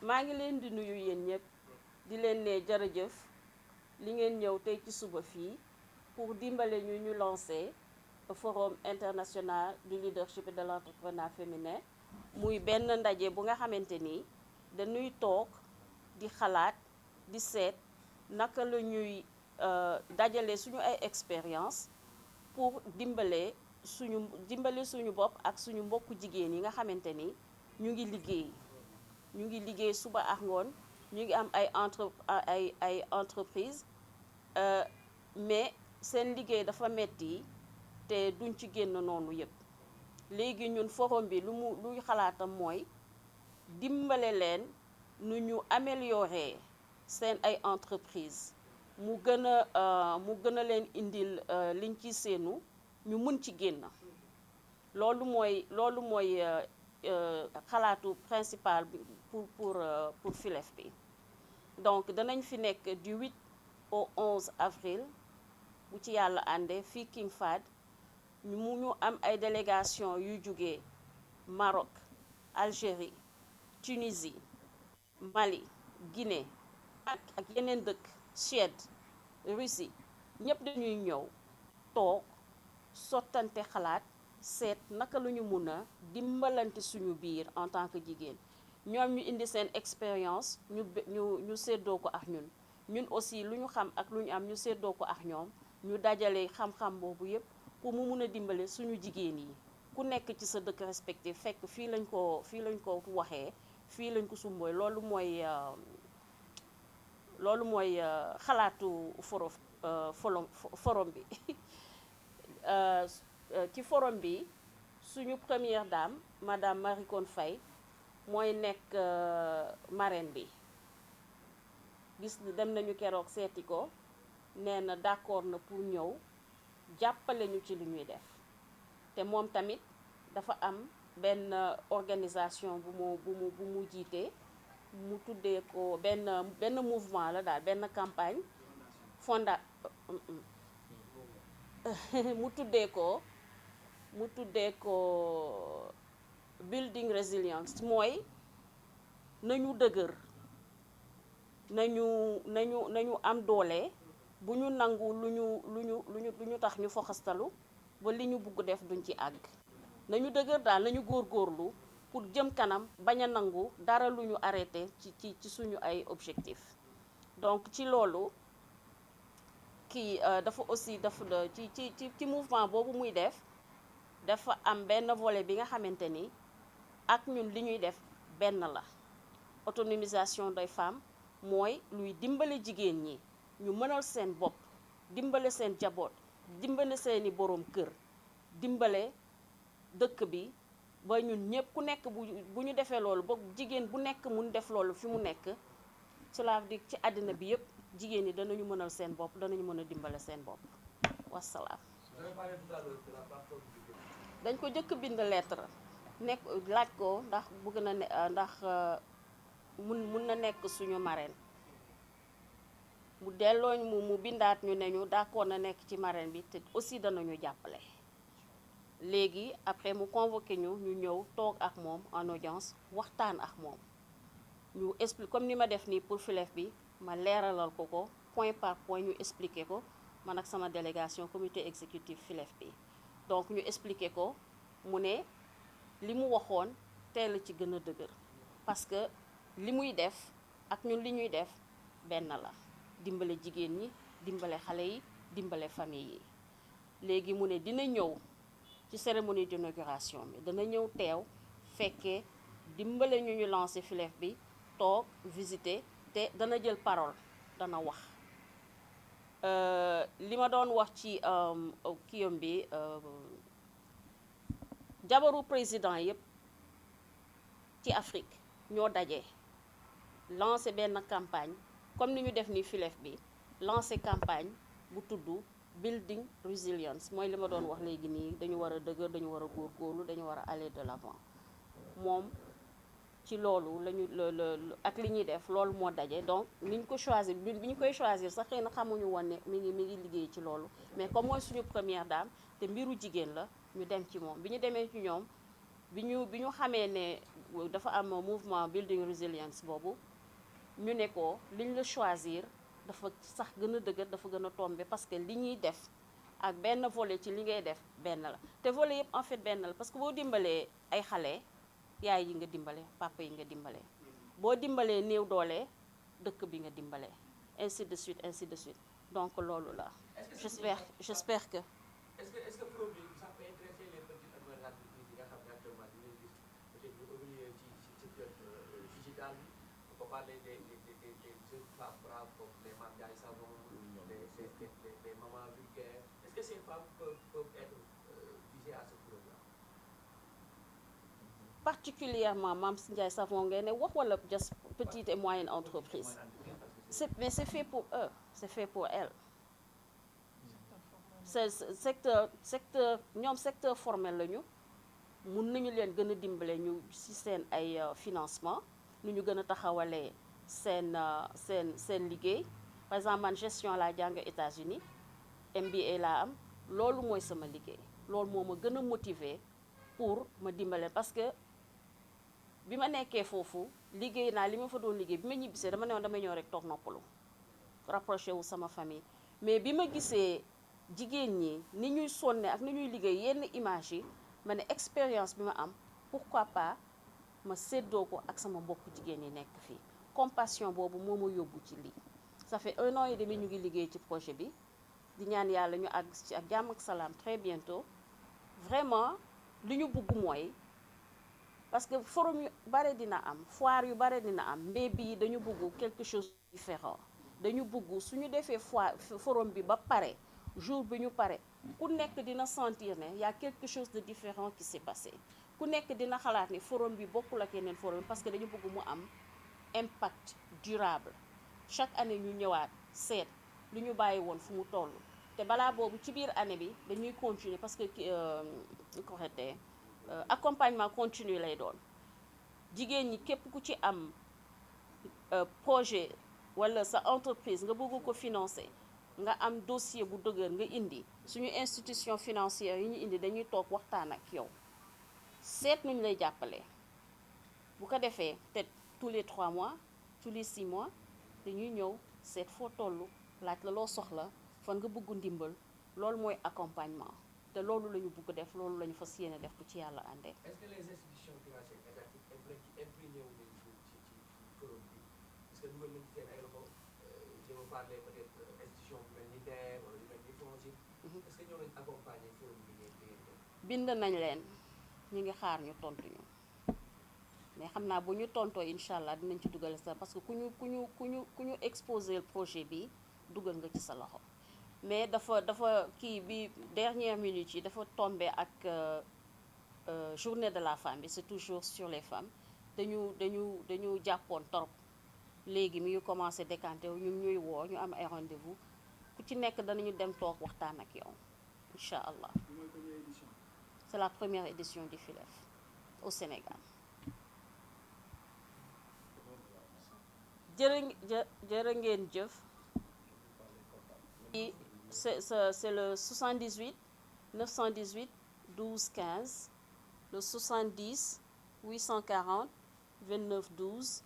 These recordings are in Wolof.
maa ngi leen di nuyu yéen ñëpp di leen ne jërëjëf li ngeen ñëw tey ci suba fii pour dimbale ñu lancer forum international du leadership et de l'entrepreneuriat féminin muy benn ndaje bu nga xamante ni dañuy toog di xalaat di seet naka la ñuy dajale suñu ay expérience pour dimbale suñu bopp ak suñu mbokku jigéen yi nga xamante ni ñu ngi liggéey suba ak ngoon ñu ngi am ay entreprise mais seen liggéey dafa metti te duñ ci génn noonu yëpp léegi ñun forum bi luy xalaatam mooy dimbale leen nu ñu améliorer seen ay entreprise mu gën a leen indil liñ ci seenu ñu mën ci génn loolu mooy xalaatu principal bi pour FILEF bi donc danañ fi nekk du 8 au 11 avril bu ci yàlla àndee fii King Fahd ñu am ay délégation yuy jógee Maroc, Algérie, Tunisie, Mali, Guinée ak yeneen dëkk Suède, Russie ñëpp dañuy ñëw toog sottante xalaat seet naka la ñu mun a dimbalante suñu biir en tant que jigéen ñoom ñu indi seen expérience ñu séddoo ko ak ñun aussi lu ñu xam ak lu ñu am ñu séddoo ko ak ñoom ñu dajale xam-xam boobu yépp pour mu mun a dimbale suñu jigéen yi ku nekk ci sa dëkk respecté fekk fii lañ ko waxee fii lañ ko sumbooy loolu mooy xalaatu forum bi ci forum bi suñu première dame madame Marie Coll Faye mooy nekk marraine bi gis ni dem nañu keroog seeti ko nee na d'accord na pour ñëw jàppale ñu ci li ñuy def te moom tamit dafa am benn organisation bu mu jiite mu tuddee ko benn mouvement la daal benn campagne mu tuddee ko building resilience mooy nañu dëgër nañu am doole bu ñu nangu lu ñu tax ñu foxastalu ba li ñu bugg def duñ ci àgg nañu dëgër daal nañu góorgóorlu pour jëm kanam bañ a nangu dara lu ñu arrêté ci suñu ay objectif donc ci loolu dafa aussi ci mouvement boobu muy def dafa am benn volet bi nga xamante ni ak ñun li ñuy def benn la autonomisation des femmes mooy luy dimbale jigéen ñi ñu mënal seen bopp dimbale seen jaboot dimbale seeni boroom kër dimbale dëkk bi ba ñun ñëpp ku nekk bu ñu defee loolu ba jigéen bu nekk mun def loolu fi mu nekk cela veut dire ci àddina bi yëpp jigéen ñi danañu mënal seen bopp danañu mën a dimbale seen bopp wassalaam. dañ ko jëkk bind lettre nekk laaj ko ndax bëgg na ne ndax mun na nekk suñu marraine mu dellooñ mu bindaat ñu ne ñu d'accord na nekk ci marraine bi te aussi danañu jàppale léegi après mu convoqué ñu ñëw toog ak moom en audience waxtaan ak moom ñu explique comme ni ma def nii pour FILEF bi ma leeralal ko point par point ñu expliqué ko man ak sama délégation comité exécutif FILEF bi donc ñu expliqué ko mu ne li mu waxoon teel a ci gën a dëgër parce que li muy def ak ñun li ñuy def benn la dimbale jigéen ñi dimbale xale yi dimbale famille yi léegi mu ne dina ñëw ci cérémonie d'inauguration bi dana ñëw teew fekkee dimbale ñu lancé FILEF bi toog visiter te dana jël parole dana wax li ma doon wax ci kiyam bi jabaru président yépp ci Afrique ñoo daje lancé benn campagne comme ni ñu def ni FILEF bi lancé campagne bu tudd building resilience mooy li ma doon wax léegi nii dañu war a dëgër dañu war a góorgóorlu dañu war a aller de l'avant moom ci loolu ak li ñuy def loolu moo daje donc ni ñu ko choisir bi ñu koy choisir sax xëy na xamuñu woon ne mi ngi liggéey ci loolu mais comme mooy suñu première dame te mbiru jigéen la ñu dem ci moom bi ñu demee ci ñoom bi ñu xamee ne dafa am mouvement Building Resilience boobu ñu ne ko liñ la choisir dafa sax gën a dëgër dafa gën a tombé parce que li ñuy def ak benn volet ci li ngay def benn la te volet yëpp en fait benn la parce que boo dimbalee ay xale yaay yi nga dimbale papa yi nga dimbale boo dimbalee néew doole dëkk bi nga dimbale ainsi de suite donc loolu la j'espère que est-ce que produit bi ça peut intéresser les petites et moyennes entreprises yi nga xam ne actuellement dinañ gis peut-être ñu évoluer ci secteur digital bi on peut parler des jeunes femmes braves comme les Mame Ndiaye Savon les mamans vulgaires est-ce que ces femmes peuvent être visées à ce programme particulièrement Mame Ndiaye Savon ngay ne wax wala just petite et moyenne entreprise mais c'est fait pour eux c'est fait pour elles c'est secteur ñoom secteur formel lañu mun nañu leen gën a dimbale ñu ci seen ay financement nu ñu gën a taxawalee seen liggéey par exemple man gestion laa jàng États-Unis MBA laa am loolu mooy sama liggéey loolu moo ma gën a motiver pour ma dimbale parce que bi ma nekkee foofu liggéey naa li ma fa doon liggéey bi ma ñibbisee dama ne woon damay ñëw rek toog noppalu rapproché wu sama famille mais bi ma gisee jigéen ñi ni ñuy sonne ak ni ñuy liggéey yenn image yi ma ne expérience bi ma am pourquoi pas ma séddoo ko ak sama mbokk jigéen ñi nekk fii compassion boobu moo ma yóbbu ci lii ça fait 1 an et demi ñu ngi liggéey ci projet bi di ñaan yàlla ñu àgg ci ak jàmm ak salaam très bientôt vraiment li ñu bëgg mooy parce que forum yu bare dina am foire yu bare dina am mais bii dañu bëgg quelque chose de différent dañu bëgg suñu defee forum bi ba pare jour bi ñu pare ku nekk dina sentir ne y a quelque chose de différent qui s'est passé ku nekk dina xalaat ni forum bi bokkul ak yeneen forum parce que dañu bëgg mu am impact durable chaque année ñu ñëwaat seet lu ñu bàyyi woon fu mu toll te balaa boobu ci biir année bi dañuy continuer parce que correcte accompagnement continu lay doon jigéen ñi képp ku ci am projet wala sa entreprise nga bëgg ko financer nga am dossier bu dëgër nga indi suñu institution financière yi ñu indi dañuy toog waxtaan ak yow seet nuñ lay jàppale bu ko defee peut-être tous les 3 mois tous les 6 mois dañuy ñëw seet foo toll laaj la loo soxla fan nga bëgg ndimbal loolu mooy accompagnement te loolu la ñu bëgg def loolu la ñu fas yéene def bu ci yàlla àndee. est-ce que les institutions financières étatiques impliqué wu nañu ci forum bi est-ce que dugal nañu seen ay loxo je veux parler peut-être institution bu mel ni DER wala yu mel ni FONGIP est-ce que ñoo nañu accompagner forum bi ngeen bind nañ leen ñu ngi xaar ñu tontu ñu mais xam naa bu ñu tontoo incha allah dinañ ci dugal sa parce que ku ñu exposer projet bi dugal nga ci sa loxo mais dafa kii bi dernière minute yi dafa tombé ak journée de la femme bi c'est toujours sur les femmes dañu jàppoon torop léegi mi ngi commencé décanté wu ñu ñuy woo ñu am ay rendez-vous ku ci nekk danañu dem toog waxtaan ak yow incha allah. C'est la première édition du FILEF au Sénégal. jërë ngeen jëf. C'est le 78 918 12 15 le 70 840 29 12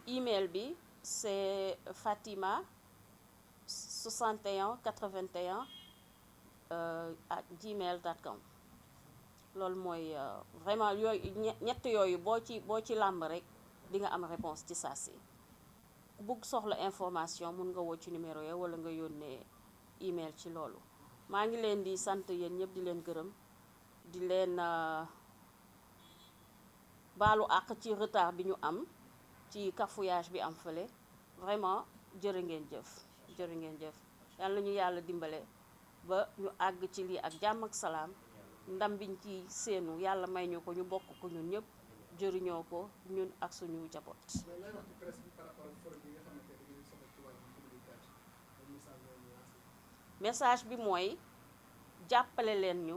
email bi c'est Fatima 61 81 @gmail.com loolu mooy vraiment yooyu ñett yooyu boo ci làmb rek di nga am réponse ci saa si ku bëgg soxla information mun nga woo ci numéro ya wala nga yónnee email ci loolu maa ngi leen di sant yéen ñëpp di leen gërëm di leen baalu àq ci retard bi ñu am ci cafouillage bi am fële vraiment jërë ngeen jëf yàlla ñu yàlla dimbale ba ñu àgg ci lii ak jàmm ak salaam ndam biñ ci seenu yàlla may ñu ko ñu bokk ko ñun ñëpp jëriñoo ko ñun ak suñu jaboot. message bi mooy jàppale leen ñu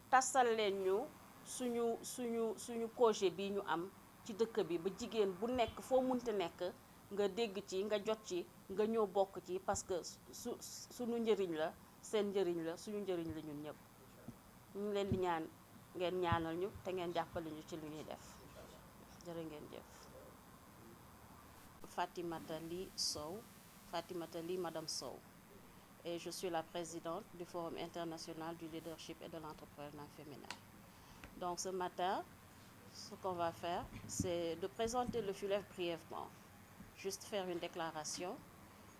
tasal leen ñu suñu projet bi ñu am ci dëkk bi ba jigéen bu nekk foo munti nekk nga dégg ci nga jot ci nga ñëw bokk ci parce que suñu njëriñ la seen njëriñ la suñu njëriñ la ñun ñëpp ñu ngi leen di ñaan ngeen ñaanal ñu te ngeen jàppale ñu ci lu ñuy def jërë ngeen jëf. Fatimata Ly Sow, Fatimata Ly Madame Sow, et je suis la présidente du Forum international du leadership et de l'entrepreneuriat féminin. Donc ce matin, ce qu'on va faire, c'est de présenter le FULEF brièvement, juste faire une déclaration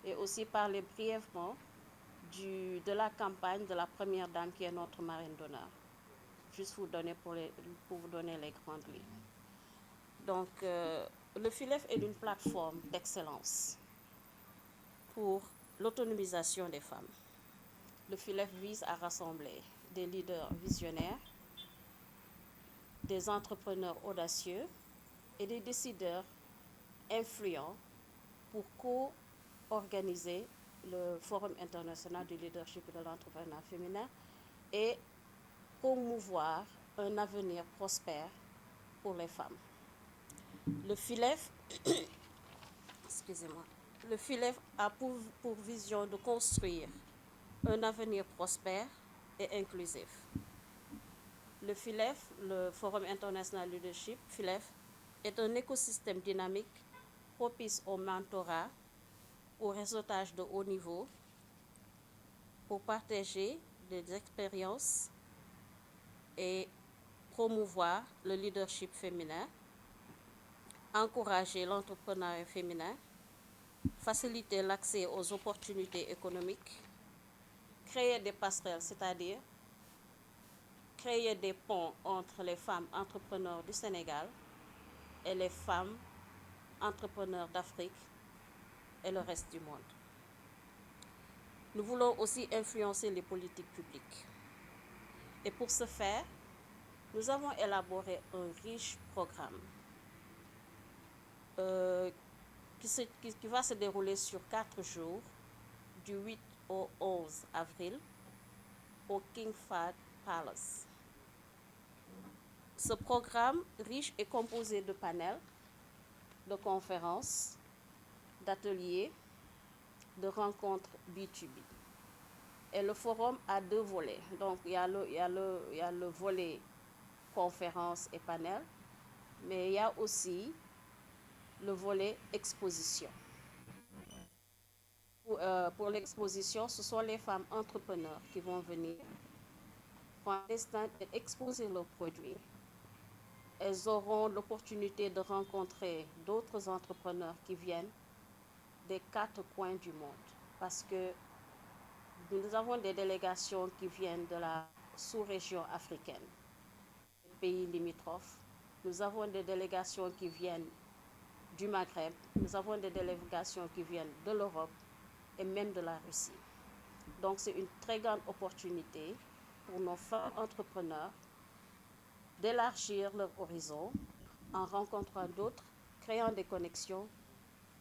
et aussi parler brièvement de la campagne de la première dame qui est notre marraine d'honneur. Juste pour vous donner les grandes lignes. Donc, le FULEF est une plateforme d'excellence pour l'autonomisation des femmes. Le FULEF vise à rassembler des leaders visionnaires, des entrepreneurs audacieux et des décideurs influents pour co-organiser le Forum international du leadership et de l'entrepreneuriat féminin et promouvoir un avenir prospère pour les femmes. Le FULEF, excusez-moi, le FULEF a pour vision de construire un avenir prospère et inclusif. Le FULEF, le Forum international leadership, FULEF, est un écosystème dynamique propice au mentorat, au réseautage de haut niveau, pour partager des expériences et promouvoir le leadership féminin, encourager l'entrepreneuriat féminin, faciliter l'accès aux opportunités économiques, créer des passerelles, c'est-à-dire créer des ponts entre les femmes entrepreneurs du Sénégal et les femmes entrepreneurs d'Afrique et le reste du monde. Nous voulons aussi influencer les politiques publiques. Et pour ce faire, nous avons élaboré un riche programme qui va se dérouler sur 4 jours, du 8 au 11 avril, au King Fahd Palace. Ce programme riche est composé de panels, de conférences, d'ateliers, de rencontres B2B. Et le forum a 2 volets. Donc, il y a le volet conférences et panels, mais il y a aussi le volet exposition. Pour l'exposition, ce sont les femmes entrepreneurs qui vont venir prendre des stands et exposer leurs produits. Elles auront l'opportunité de rencontrer d'autres entrepreneurs qui viennent des 4 coins du monde, parce que nous avons des délégations qui viennent de la sous-région africaine, des pays limitrophes. Nous avons des délégations qui viennent du Maghreb, nous avons des délégations qui viennent de l'Europe et même de la Russie. Donc c'est une très grande opportunité pour nos femmes entrepreneurs d'élargir leur horizon en rencontrant d'autres, créant des connexions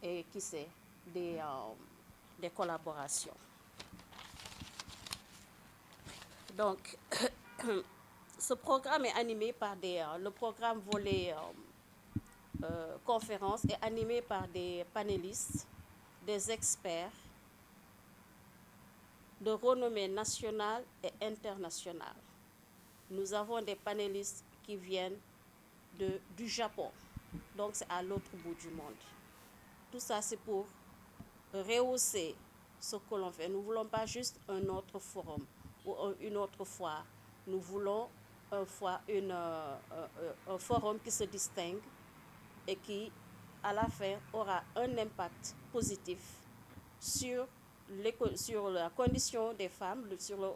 et qui sait, des collaborations. Donc, ce programme est animé par le programme volet conférence est animé par des panélistes, des experts de renommée nationale et internationale. Nous avons des panélistes qui viennent du Japon, donc c'est à l'autre bout du monde. Tout ça, c'est pour rehausser ce que l'on fait. Nous ne voulons pas juste un autre forum ou une autre foire. Nous voulons un forum qui se distingue et qui, à la fin, aura un impact positif sur la condition des femmes, sur leur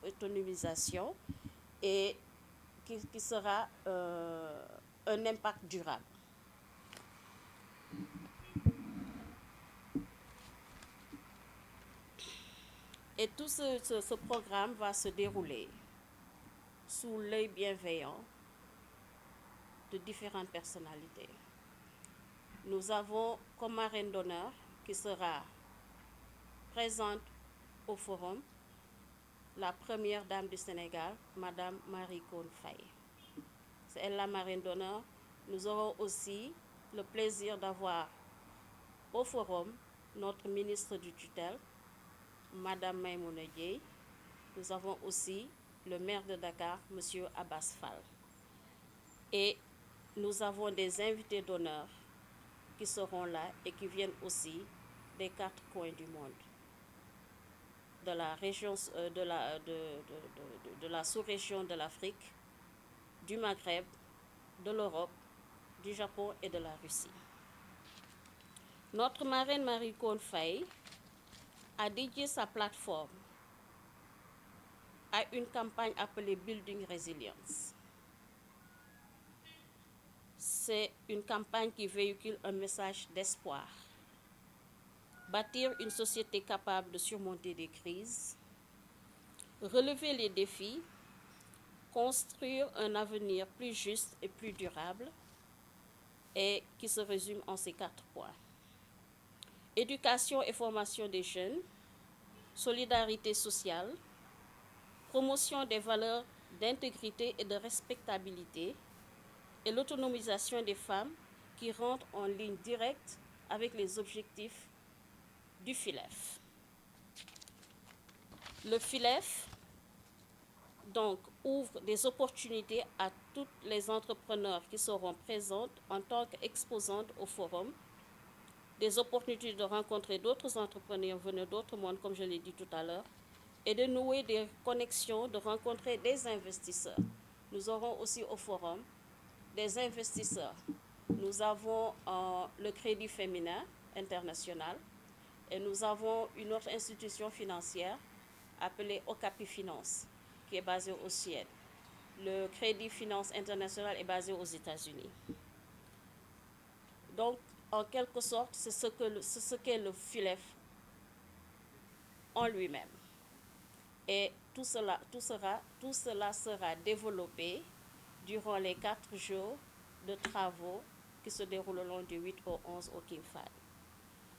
autonomisation et qui sera un impact durable. Et tout ce programme va se dérouler sous l'œil bienveillant de différentes personnalités. Nous avons comme marraine d'honneur qui sera présente au forum la première dame du Sénégal, Madame Marie Coll Faye. C'est elle la marraine d'honneur. Nous aurons aussi le plaisir d'avoir au forum notre ministre du tutelle, Madame Maïmouna Dièye. Nous avons aussi le maire de Dakar, M. Abbas Fall. Et nous avons des invités d'honneur qui seront là et qui viennent aussi des 4 coins du monde, de la région, de la sous-région de l'Afrique, du Maghreb, de l'Europe, du Japon et de la Russie. Notre marraine Marie Cohn Faye a dédié sa plateforme à une campagne appelée Building Resilience. C'est une campagne qui véhicule un message d'espoir. Bâtir une société capable de surmonter des crises, relever les défis, construire un avenir plus juste et plus durable, et qui se résume en ces 4 points. Éducation et formation des jeunes, solidarité sociale, promotion des valeurs d'intégrité et de respectabilité, et l'autonomisation des femmes qui rentrent en ligne directe avec les objectifs du FILEF. Le FILEF donc ouvre des opportunités à toutes les entrepreneurs qui seront présentes en tant qu'exposantes au forum, des opportunités de rencontrer d'autres entrepreneurs venant d'autres mondes, comme je l'ai dit tout à l'heure, et de nouer des connexions, de rencontrer des investisseurs. Nous aurons aussi au forum des investisseurs. Nous avons le Crédit Féminin International et nous avons une autre institution financière appelée Okapi Finance, qui est basée au Suède. Le Crédit Finance International est basé aux États-Unis. Donc, en quelque sorte, c'est ce qu'est le FILEF en lui-même. Et tout cela sera développé durant les 4 jours de travaux qui se dérouleront du 8 au 11 au King Fahd.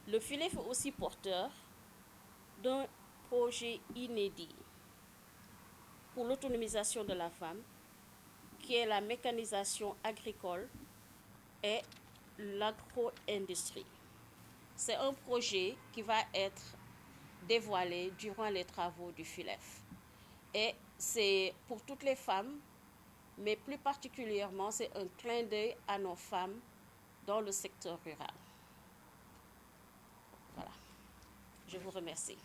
Le FILEF est aussi porteur d'un projet inédit pour l'autonomisation de la femme, qui est la mécanisation agricole et l'agro-industrie. C'est un projet qui va être dévoilé durant les travaux du FILEF. Et c'est pour toutes les femmes, mais plus particulièrement, c'est un clin d'œil à nos femmes dans le secteur rural. Voilà. Je vous remercie.